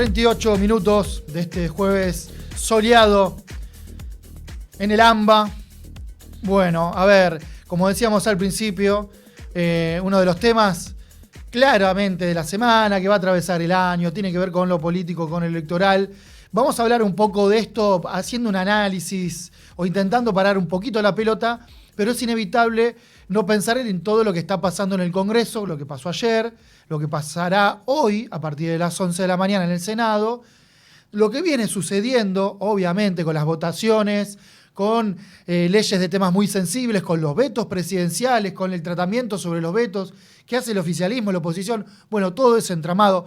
28 minutos de este jueves soleado en el AMBA. Bueno, a ver, como decíamos al principio, uno de los temas claramente de la semana que va a atravesar el año, tiene que ver con lo político, con el electoral. Vamos a hablar un poco de esto haciendo un análisis o intentando parar un poquito la pelota, pero es inevitable no pensar en todo lo que está pasando en el Congreso, lo que pasó ayer, lo que pasará hoy a partir de las 11 de la mañana en el Senado, lo que viene sucediendo, obviamente, con las votaciones, con leyes de temas muy sensibles, con los vetos presidenciales, con el tratamiento sobre los vetos, que hace el oficialismo, la oposición, bueno, todo ese entramado.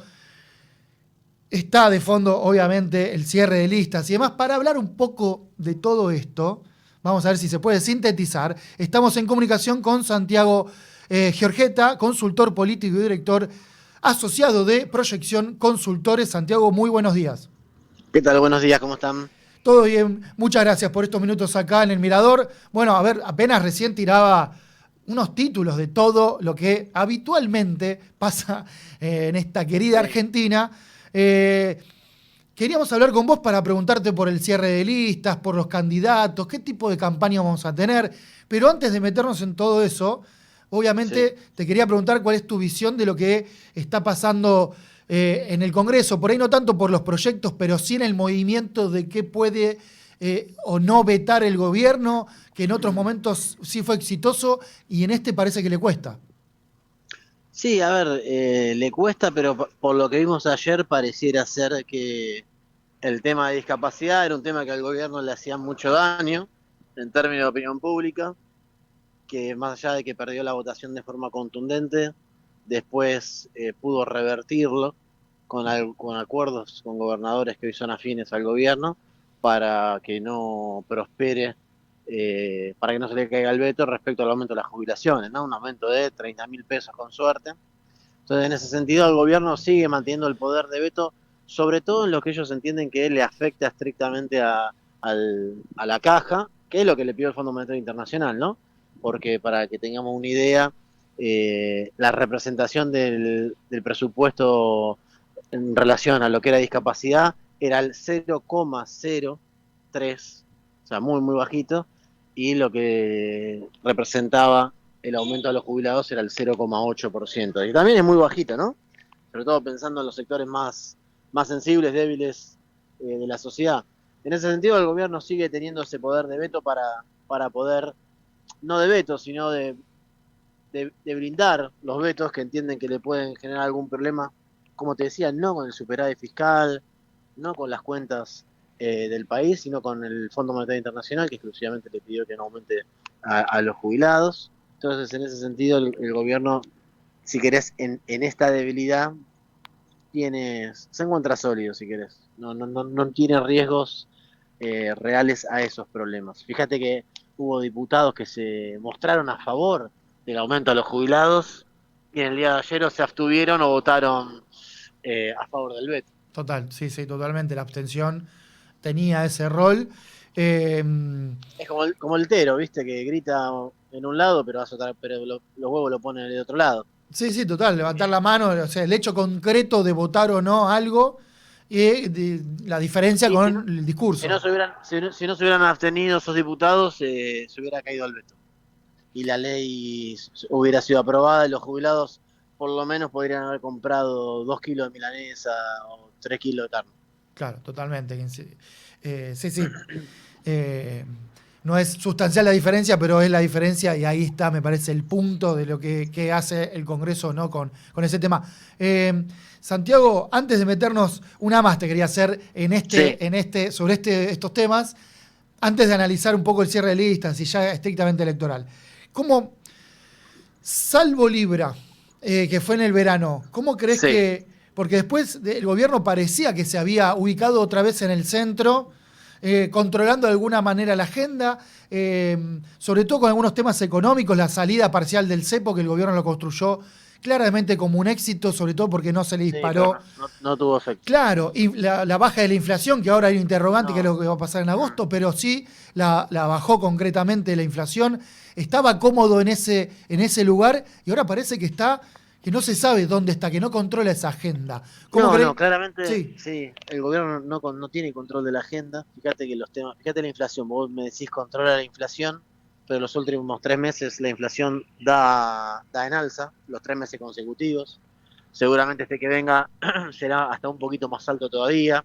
Está de fondo, obviamente, el cierre de listas y demás. Para hablar un poco de todo esto, vamos a ver si se puede sintetizar. Estamos en comunicación con Santiago Giorgetta, consultor político y director asociado de Proyección Consultores. Santiago, muy buenos días. ¿Qué tal? Buenos días, ¿cómo están? Todo bien, muchas gracias por estos minutos acá en el Mirador. Bueno, a ver, apenas recién tiraba unos títulos de todo lo que habitualmente pasa en esta querida Argentina. Queríamos hablar con vos para preguntarte por el cierre de listas, por los candidatos, qué tipo de campaña vamos a tener. Pero antes de meternos en todo eso, obviamente te quería preguntar cuál es tu visión de lo que está pasando en el Congreso. Por ahí no tanto por los proyectos, pero sí en el movimiento de qué puede o no vetar el gobierno, que en otros momentos sí fue exitoso y en este parece que le cuesta. Sí, a ver, le cuesta, pero por lo que vimos ayer pareciera ser que el tema de discapacidad era un tema que al gobierno le hacía mucho daño en términos de opinión pública, que más allá de que perdió la votación de forma contundente, después pudo revertirlo con acuerdos con gobernadores que hoy son afines al gobierno para que no prospere, para que no se le caiga el veto respecto al aumento de las jubilaciones, ¿no? Un aumento de 30.000 pesos con suerte. Entonces, en ese sentido, el gobierno sigue manteniendo el poder de veto, sobre todo en lo que ellos entienden que le afecta estrictamente a la caja, que es lo que le pidió el Fondo Monetario Internacional, ¿no? Porque para que tengamos una idea, la representación del presupuesto en relación a lo que era discapacidad era el 0,03, o sea, muy, muy bajito, y lo que representaba el aumento de los jubilados era el 0,8%. Y también es muy bajito, ¿no? Sobre todo pensando en los sectores más sensibles, débiles de la sociedad. En ese sentido, el gobierno sigue teniendo ese poder de veto para poder, no de veto, sino de brindar los vetos que entienden que le pueden generar algún problema, como te decía, no con el superávit fiscal, no con las cuentas del país, sino con el Fondo Monetario Internacional, que exclusivamente le pidió que no aumente a los jubilados. Entonces, en ese sentido, el gobierno, si querés, en esta debilidad, se encuentra sólido, si querés. No tiene riesgos reales a esos problemas. Fíjate que hubo diputados que se mostraron a favor del aumento a los jubilados y en el día de ayer o se abstuvieron o votaron a favor del veto. Total, sí, totalmente. La abstención tenía ese rol. Es como el Tero, ¿viste? Que grita en un lado, pero los huevos lo pone del otro lado. Sí, total, levantar la mano, o sea, el hecho concreto de votar o no algo y la diferencia Y con el discurso. Si no se hubieran abstenido esos diputados, se hubiera caído el veto. Y la ley hubiera sido aprobada y los jubilados por lo menos podrían haber comprado 2 kilos de milanesa o 3 kilos de carne. Claro, totalmente. Sí. No es sustancial la diferencia, pero es la diferencia y ahí está, me parece, el punto de lo que hace el Congreso, ¿no? con ese tema. Santiago, antes de meternos una más te quería hacer sobre estos temas, antes de analizar un poco el cierre de listas y ya estrictamente electoral. ¿Cómo, salvo Libra, que fue en el verano, cómo crees que... Porque después el gobierno parecía que se había ubicado otra vez en el centro, controlando de alguna manera la agenda, sobre todo con algunos temas económicos, la salida parcial del cepo, que el gobierno lo construyó claramente como un éxito, sobre todo porque no se le disparó. No tuvo efecto. Claro, y la baja de la inflación, que ahora hay un interrogante, que es lo que va a pasar en agosto, pero sí la bajó concretamente la inflación. Estaba cómodo en ese lugar y ahora parece que está que no se sabe dónde está, que no controla esa agenda. ¿Cómo No, crees? no, claramente Sí, sí, el gobierno no tiene control de la agenda. Fíjate que los temas, fíjate la inflación, vos me decís controla la inflación, pero los últimos 3 meses la inflación da en alza, los 3 meses consecutivos. Seguramente este que venga será hasta un poquito más alto todavía.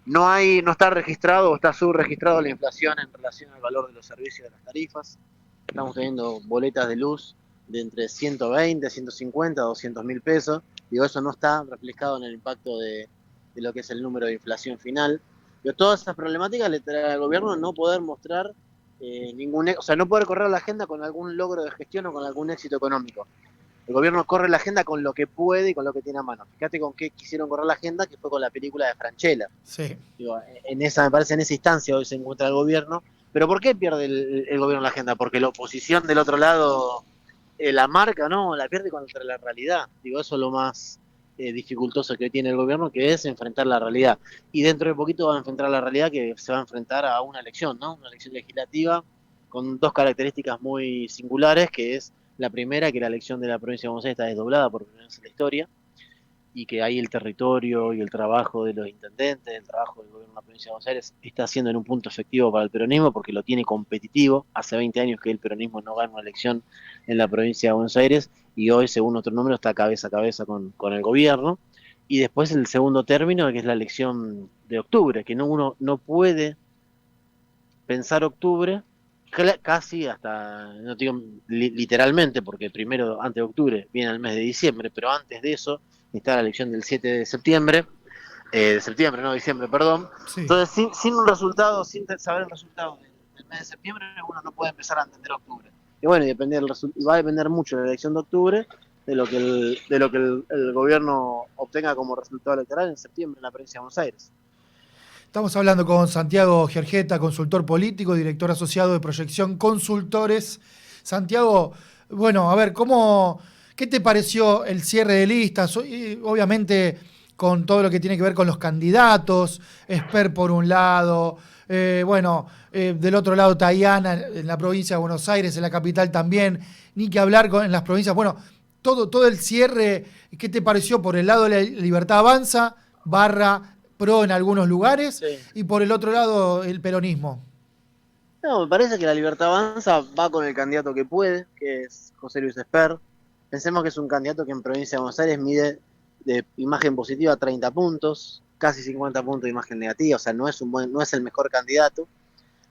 No está registrado o está subregistrado la inflación en relación al valor de los servicios de las tarifas. Estamos teniendo boletas de luz de entre 120, 150, 200.000 pesos. Digo, eso no está reflejado en el impacto de lo que es el número de inflación final. Pero todas esas problemáticas le trae al gobierno no poder mostrar o sea, no poder correr la agenda con algún logro de gestión o con algún éxito económico. El gobierno corre la agenda con lo que puede y con lo que tiene a mano. Fíjate con qué quisieron correr la agenda, que fue con la película de Francella. sí. Digo, me parece en esa instancia hoy se encuentra el gobierno. Pero ¿por qué pierde el gobierno la agenda? Porque la oposición del otro lado la marca, ¿no? La pierde contra la realidad. Digo, eso es lo más dificultoso que tiene el gobierno, que es enfrentar la realidad. Y dentro de poquito va a enfrentar la realidad que se va a enfrentar a una elección, ¿no? Una elección legislativa con dos características muy singulares, que es la primera, que la elección de la provincia de Buenos Aires está desdoblada por primera vez en la historia, y que ahí el territorio y el trabajo de los intendentes, el trabajo del gobierno de la provincia de Buenos Aires está siendo en un punto efectivo para el peronismo porque lo tiene competitivo. Hace 20 años que el peronismo no gana una elección en la provincia de Buenos Aires y hoy, según otro número, está cabeza a cabeza con el gobierno. Y después el segundo término, que es la elección de octubre, que uno no puede pensar octubre casi hasta, no digo literalmente, porque primero, antes de octubre, viene el mes de diciembre, pero antes de eso está la elección del 7 de septiembre, no, diciembre, perdón. Sí. Entonces, sin un resultado, sin saber el resultado del mes de septiembre, uno no puede empezar a entender octubre. Y bueno, y va a depender mucho de la elección de octubre, de lo que el gobierno obtenga como resultado electoral en septiembre en la provincia de Buenos Aires. Estamos hablando con Santiago Giorgetta, consultor político, director asociado de Proyección Consultores. Santiago, bueno, a ver, ¿qué te pareció el cierre de listas? Obviamente con todo lo que tiene que ver con los candidatos, Esper por un lado, del otro lado Tayana en la provincia de Buenos Aires, en la capital también, ni que hablar en las provincias. Bueno, todo el cierre, ¿qué te pareció por el lado de la Libertad Avanza, barra PRO en algunos lugares, Sí. y por el otro lado el peronismo? No, me parece que la Libertad Avanza va con el candidato que puede, que es José Luis Esper. Pensemos que es un candidato que en provincia de Buenos Aires mide de imagen positiva 30 puntos, casi 50 puntos de imagen negativa, o sea, no es el mejor candidato,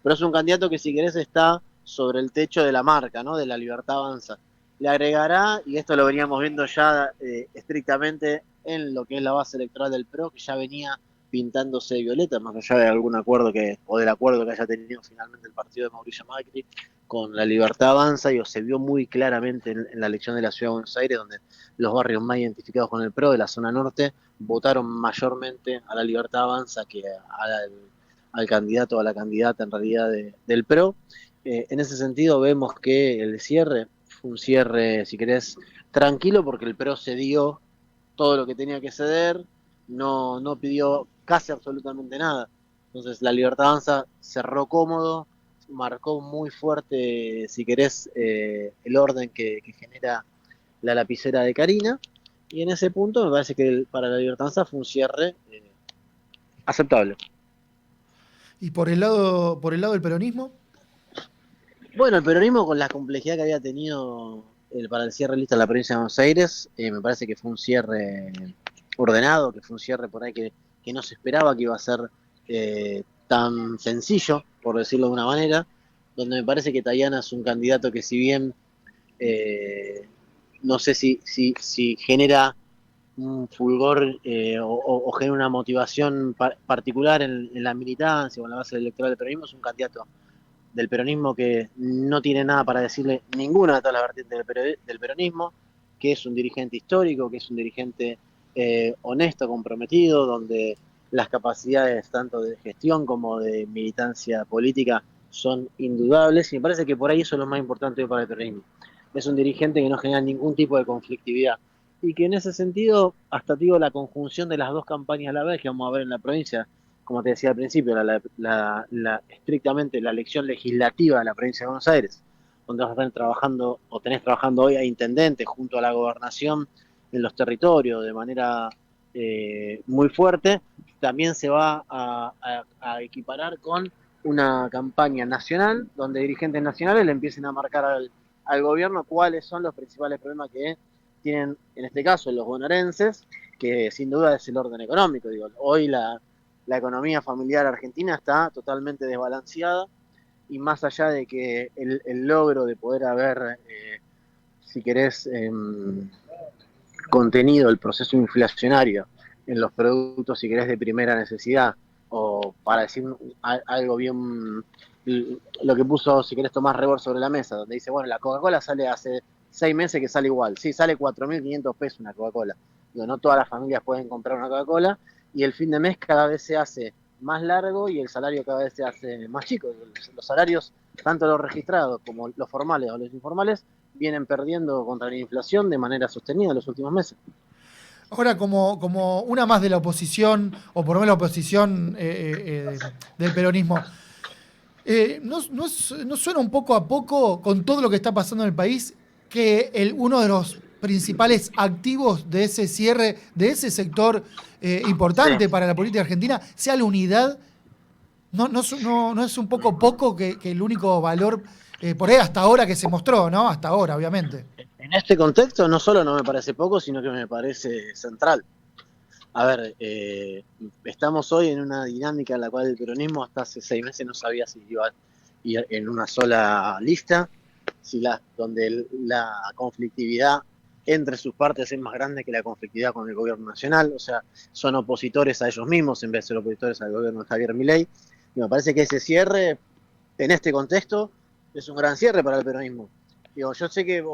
pero es un candidato que si querés está sobre el techo de la marca, ¿no? De la Libertad Avanza. Le agregará, y esto lo veníamos viendo ya estrictamente en lo que es la base electoral del PRO, que ya venía pintándose de violeta, más allá de algún acuerdo o del acuerdo que haya tenido finalmente el partido de Mauricio Macri con la Libertad Avanza, y se vio muy claramente en la elección de la Ciudad de Buenos Aires, donde los barrios más identificados con el PRO de la zona norte votaron mayormente a la Libertad Avanza que al candidato o a la candidata en realidad del PRO. En ese sentido vemos que el cierre fue un cierre, si querés, tranquilo, porque el PRO cedió todo lo que tenía que ceder, no pidió casi absolutamente nada. Entonces la Libertad Avanza cerró cómodo, marcó muy fuerte, si querés, el orden que genera la lapicera de Karina, y en ese punto me parece que para la Libertad Avanza fue un cierre aceptable. ¿Y por el lado del peronismo? Bueno, el peronismo con la complejidad que había tenido para el cierre lista en la provincia de Buenos Aires, me parece que fue un cierre ordenado, que fue un cierre por ahí que no se esperaba que iba a ser tan sencillo, por decirlo de una manera, donde me parece que Tayana es un candidato que si bien eh, no sé si genera un fulgor o genera una motivación particular en la militancia o en la base electoral del peronismo, es un candidato del peronismo que no tiene nada para decirle ninguna de todas las vertientes del peronismo, que es un dirigente histórico, que es un dirigente honesto, comprometido, donde las capacidades tanto de gestión como de militancia política son indudables, y me parece que por ahí eso es lo más importante para el peronismo. Es un dirigente que no genera ningún tipo de conflictividad y que en ese sentido, hasta digo, la conjunción de las dos campañas a la vez que vamos a ver en la provincia, como te decía al principio, estrictamente la elección legislativa de la provincia de Buenos Aires, donde vas a estar trabajando o tenés trabajando hoy a intendentes junto a la gobernación en los territorios de manera muy fuerte, también se va a equiparar con una campaña nacional donde dirigentes nacionales le empiecen a marcar al gobierno cuáles son los principales problemas que tienen, en este caso, los bonaerenses, que sin duda es el orden económico. Digo, hoy la economía familiar argentina está totalmente desbalanceada y más allá de que el logro de poder haber, si querés, contenido el proceso inflacionario en los productos, si querés, de primera necesidad, o para decir algo bien, lo que puso, si querés, Tomás Rebord sobre la mesa, donde dice, bueno, la Coca-Cola sale hace 6 meses que sale igual, sí, sale 4.500 pesos una Coca-Cola, no todas las familias pueden comprar una Coca-Cola, y el fin de mes cada vez se hace más largo y el salario cada vez se hace más chico. Los salarios, tanto los registrados como los formales o los informales, vienen perdiendo contra la inflación de manera sostenida en los últimos meses. Ahora, como una más de la oposición, o por lo menos la oposición del peronismo, ¿no suena un poco a poco, con todo lo que está pasando en el país, que uno de los principales activos de ese cierre, de ese sector Sí. importante para la política argentina, sea la unidad? ¿No es un poco que el único valor, por ahí hasta ahora que se mostró, ¿no? Hasta ahora, obviamente. En este contexto no solo no me parece poco, sino que me parece central. A ver, estamos hoy en una dinámica en la cual el peronismo hasta hace 6 meses no sabía si iba a ir en una sola lista, donde la conflictividad entre sus partes es más grande que la conflictividad con el gobierno nacional, o sea, son opositores a ellos mismos en vez de ser opositores al gobierno de Javier Milei, y me parece que ese cierre, en este contexto, es un gran cierre para el peronismo. Digo, yo sé que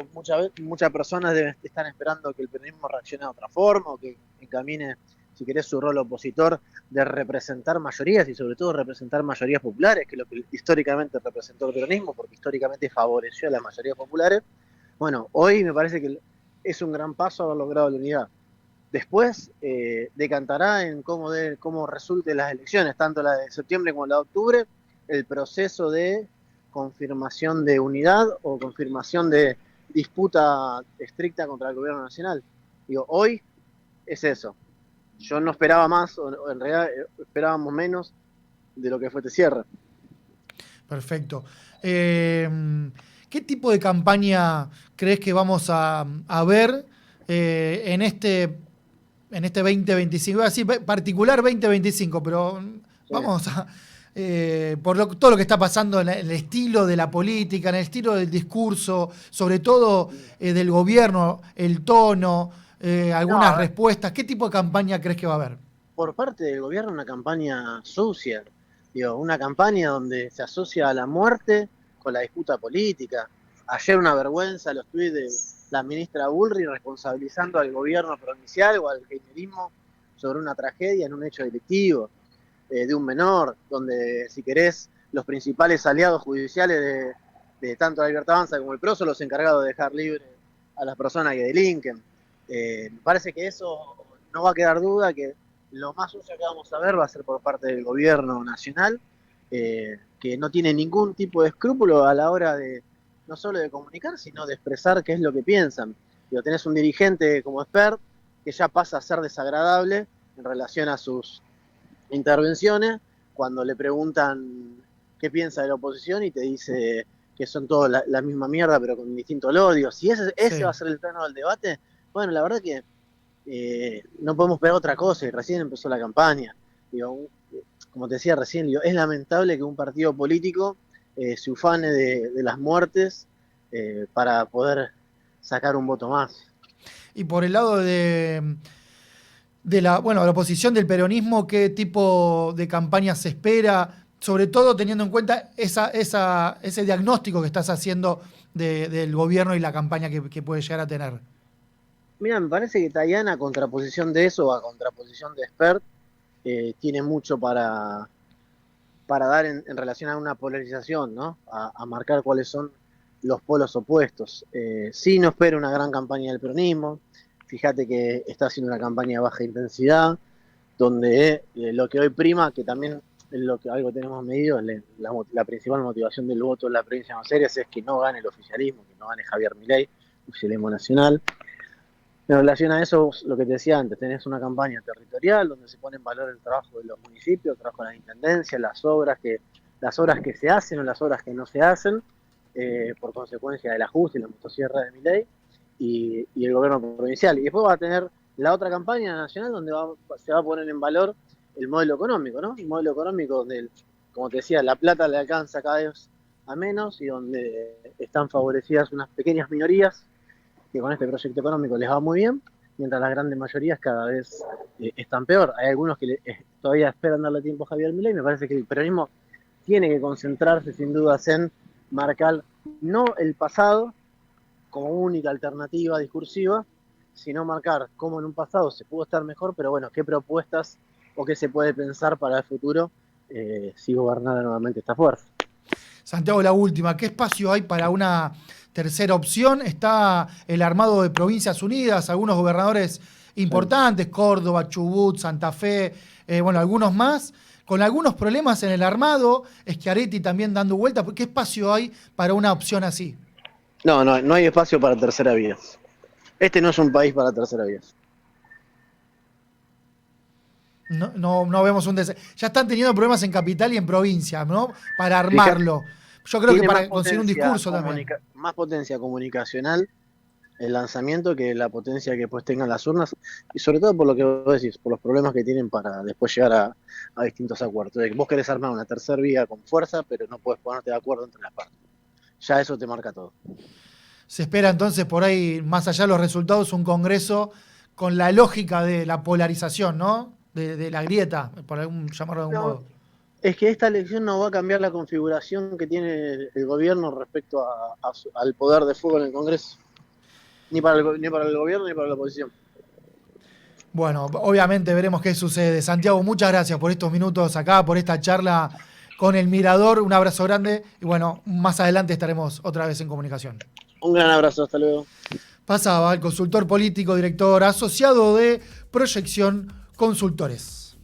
muchas personas deben estar esperando que el peronismo reaccione de otra forma o que encamine, si querés, su rol opositor de representar mayorías y sobre todo representar mayorías populares, que es lo que históricamente representó el peronismo, porque históricamente favoreció a las mayorías populares. Bueno, hoy me parece que es un gran paso haber logrado la unidad. Después decantará en cómo resulten las elecciones, tanto la de septiembre como la de octubre, el proceso de confirmación de unidad o confirmación de disputa estricta contra el gobierno nacional. Digo, hoy es eso. Yo no esperaba más, o en realidad esperábamos menos de lo que fue este cierre. Perfecto. ¿Qué tipo de campaña crees que vamos a ver en este 2025? Iba a decir particular 2025, pero Sí. vamos a, todo lo que está pasando en el estilo de la política, en el estilo del discurso, sobre todo del gobierno, el tono, No, algunas a ver, respuestas. ¿Qué tipo de campaña crees que va a haber? por parte del gobierno una campaña sucia, digo, una campaña donde se asocia a la muerte con la disputa política. Ayer una vergüenza los tuits de la ministra Bullrich responsabilizando al gobierno provincial o al kirchnerismo sobre una tragedia en un hecho delictivo de un menor, donde si querés los principales aliados judiciales de tanto la Libertad Avanza como el PRO son los encargados de dejar libre a las personas que delinquen. Me parece que eso no va a quedar duda que lo más sucio que vamos a ver va a ser por parte del gobierno nacional, que no tiene ningún tipo de escrúpulo a la hora de no solo de comunicar, sino de expresar qué es lo que piensan. Digo, tenés un dirigente como Espert que ya pasa a ser desagradable en relación a sus intervenciones, cuando le preguntan qué piensa de la oposición y te dice que son todos la misma mierda pero con distintos odios. Si ese Sí. va a ser el tono del debate, bueno, la verdad que no podemos esperar otra cosa y recién empezó la campaña. Digo, como te decía recién, digo, es lamentable que un partido político se ufane de las muertes para poder sacar un voto más. Y por el lado de la oposición del peronismo, ¿qué tipo de campaña se espera? Sobre todo teniendo en cuenta ese diagnóstico que estás haciendo del gobierno y la campaña que puede llegar a tener. Mira, me parece que Tayana, a contraposición de eso, a contraposición de Spert, tiene mucho para dar en relación a una polarización, ¿no? A marcar cuáles son los polos opuestos. Sí, no espero una gran campaña del peronismo. Fíjate que está haciendo una campaña de baja intensidad, donde lo que hoy prima, que también es lo que algo tenemos medido, la principal motivación del voto en la provincia de Buenos Aires es que no gane el oficialismo, que no gane Javier Milei, oficialismo nacional. En relación a eso, lo que te decía antes, tenés una campaña territorial donde se pone en valor el trabajo de los municipios, el trabajo de la intendencia, las obras que se hacen o las obras que no se hacen, por consecuencia del ajuste y la motosierra de Milei, y el gobierno provincial. Y después va a tener la otra campaña nacional donde se va a poner en valor el modelo económico, ¿no? Un modelo económico donde, como te decía, la plata le alcanza cada vez a menos y donde están favorecidas unas pequeñas minorías que con este proyecto económico les va muy bien, mientras las grandes mayorías cada vez están peor. Hay algunos que todavía esperan darle tiempo a Javier Milei. Me parece que el peronismo tiene que concentrarse sin dudas en marcar no el pasado como única alternativa discursiva, sino marcar cómo en un pasado se pudo estar mejor, pero bueno, qué propuestas o qué se puede pensar para el futuro si gobernara nuevamente esta fuerza. Santiago, la última, ¿qué espacio hay para una tercera opción? Está el armado de Provincias Unidas, algunos gobernadores importantes, Córdoba, Chubut, Santa Fe, bueno, algunos más, con algunos problemas en el armado, Schiaretti también dando vueltas. ¿Qué espacio hay para una opción así? No hay espacio para tercera vía. Este no es un país para tercera vía. No vemos un ya están teniendo problemas en capital y en provincia, ¿no? Para armarlo. Yo creo que para conseguir un discurso también. Más potencia comunicacional el lanzamiento que la potencia que después tengan las urnas, y sobre todo por lo que vos decís, por los problemas que tienen para después llegar a distintos acuerdos. Vos querés armar una tercera vía con fuerza, pero no puedes ponerte de acuerdo entre las partes. Ya eso te marca todo. Se espera entonces por ahí, más allá de los resultados, un congreso con la lógica de la polarización, ¿no? De la grieta, por llamarlo de algún modo. Es que esta elección no va a cambiar la configuración que tiene el gobierno respecto al poder de fuego en el Congreso. Ni para el gobierno ni para la oposición. Bueno, obviamente veremos qué sucede. Santiago, muchas gracias por estos minutos acá, por esta charla con el Mirador. Un abrazo grande y bueno, más adelante estaremos otra vez en comunicación. Un gran abrazo, hasta luego. Pasaba el consultor político, director asociado de Proyección Consultores.